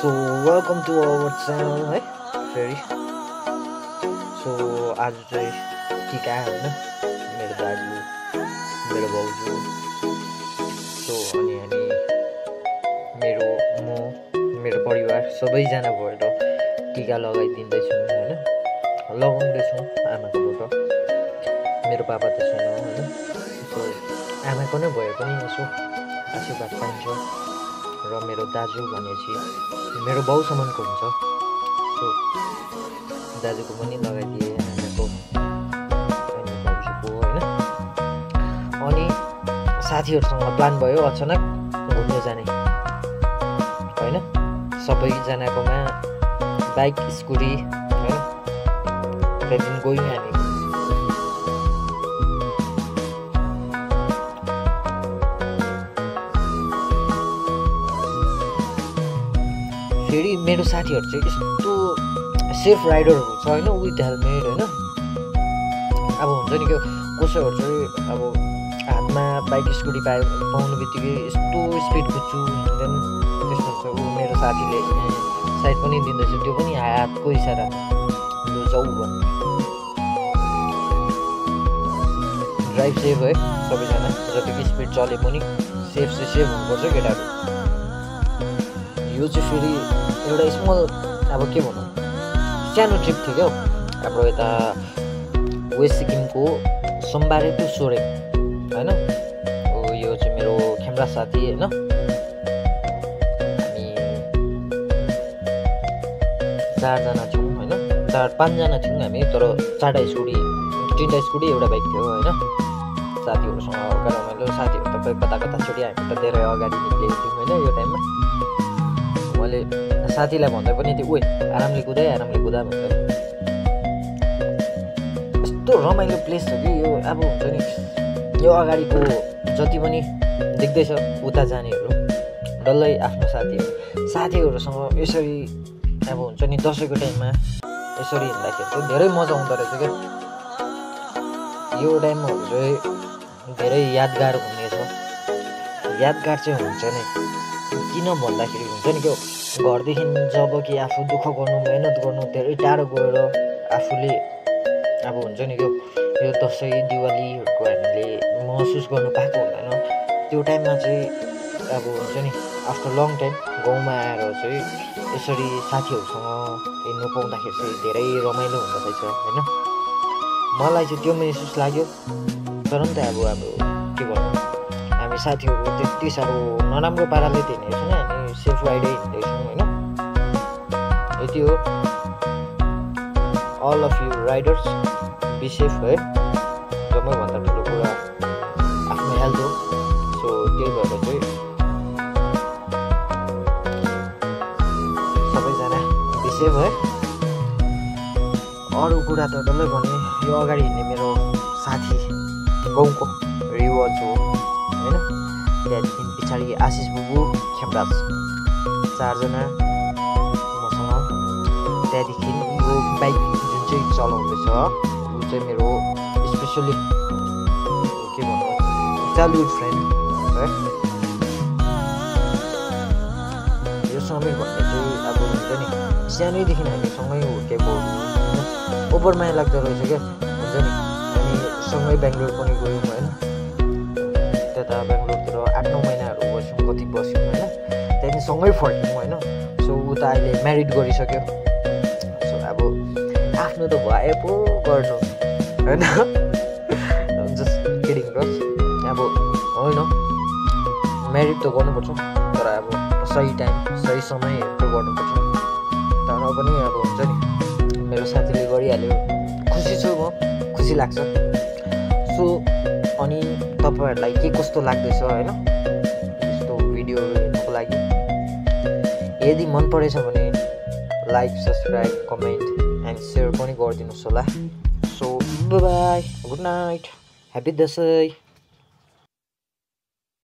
So welcome to our channel है फेरि so आज चाहिँ टिका हैन मेरो दाजु मेरो भाउजू सो अनि हामी मेरो परिवार सबैजना भएर टिका लगाइदिँदैछौँ हैन लगाउँदैछौँ आमाकोबाट मेरो पापा त छैन हैन सो आमाको नै भए पनि यसो आशीर्वाद पाइन्छ र मेरो दाजु भनेपछि मेरो बाउ समानको हुन्छ सो दाजुको पनि लगाइदिए आमाको अनि भाउजूको हैन अनि साथीहरुसँग प्लान भयो अचानक घुम्न जाने हैन सबैजनाकोमा बाइक स्कुटी हैन त्यहाँदेखि गयौँ हामी फेरि मेरो साथीहरु चाहिँ यस्तो सेफ राइडरहरु छ हैन विथ हेलमेट हैन अब हुन्छ नि के कसैहरु चाहिँ अब हातमा बाइक स्कुटी पाउनु बित्तिकै यस्तो स्पिड कुद्छु देन त्यस्तो हुन्छ उ मेरो साथीले साइड पनि दिँदैछ त्यो पनि हातको इशारा लु जाऊ भन्नु ड्राइभ सेफ है सबैजना जतिको स्पिड चले पनि सेफ हुनुपर्छ केटाहरु यो चाहिँ फेरि एउटा स्मल अब के भनौँ सानो ट्रिप थियो क्या हाम्रो यता वेस्ट सिक्किमको सोमबारे टु सोरेङ हैन यो चाहिँ मेरो खेम्रा साथी हैन हामी 4 जना थियौँ हैन 4-5 जना थियौँ हामी तर 3टा स्कुटी एउटा बाइक थियो हैन साथीहरुसँग हल्का रमाइलो साथीहरु त कता छोडी हामी त धेरै अगाडि निक्लेको थियौँ हैन यो टाइममा मैले साथीलाई भन्दै पनि थियो ओए आरामले कुदा भन्दै यस्तो रमाइलो प्लेस हो कि यो अब हुन्छ नि यो अगाडिको जति पनि देख्दैछ उता जानेहरू डल्लै आफ्नो साथीहरूसँग यसरी अब हुन्छ नि दसैँको टाइममा यसरी हिँड्दाखेरि चाहिँ धेरै मजा आउँदो रहेछ क्या यो टाइमहरू चाहिँ धेरै यादगार हुनेछ यादगार चाहिँ हुन्छ नै किन भन्दाखेरि हुन्छ नि क्या घरदेखि जब कि आफू दुःख गर्नु मेहनत गर्नु धेरै टाढो गएर आफूले अब हुन्छ नि यो दसैँ दिवालीहरूको हामीले महसुस गर्नु पाएको हुँदैन त्यो टाइममा चाहिँ अब हुन्छ नि आफ्टर लङ टाइम गाउँमा आएर चाहिँ यसरी साथीहरूसँग हिँड्नु पाउँदाखेरि चाहिँ धेरै रमाइलो हुँदो रहेछ होइन मलाई चाहिँ त्यो महसुस लाग्यो तर नि त अब के भन्नु हामी साथीहरू त्यति साह्रो नराम्रो पाराले त हिँडेको छैन हामी सेफ राइडै हिँड्दैछौँ होइन यति हो all of you riders be safe है सबैभन्दा ठुलो कुरा आफ्नो हेल्थ हो सो त्यही भएर चाहिँ सबैजना बी सेफ है अरू कुरा त डल्लै भने यो अगाडि हिँड्ने मेरो साथी गाउँको रिवाज हो हैन त्यहाँदेखि पछाडि आशिष बुबु खेमराज 4 जना मसँग त्यहाँदेखि यो बाइक जुन चाहिँ चलाउँदैछ ऊ चाहिँ मेरो स्पेसली के भन्नु चाइल्डहुड फ्रेन्ड है यो समीर भन्ने चाहिँ अब हुन्छ नि सानैदेखि हामी सँगै हुर्केको ओभर माया लाग्दो रहेछ क्या हुन्छ नि हामी सँगै बेङ्गलोर पनि गयौँ होइन त्यता बेङ्गलोरतिर 8-9 महिनाहरू बस्यौँ कति बस्यौँ होइन त्यहाँदेखि सँगै फर्क्यौँ होइन सो ऊ त अहिले म्यारिड गरिसक्यो सो अब आफ्नो त भए पो गर्नु होइन जस्ट किडिङ रस अब होइन म्यारिड त गर्नुपर्छ तर अब सही टाइम सही समय हेरेर गर्नुपर्छ तर पनि अब हुन्छ नि मेरो साथीले गरिहाल्यो खुसी छु म खुसी लाग्छ सो अनि तपाईहरुलाई के कस्तो लाग्दैछ हैन यस्तो भिडियोहरु हेर्नको लागि यदि मन परेछ भने like subscribe comment and share पनि गरिदिनुस् होला so bye bye good night happy Dashain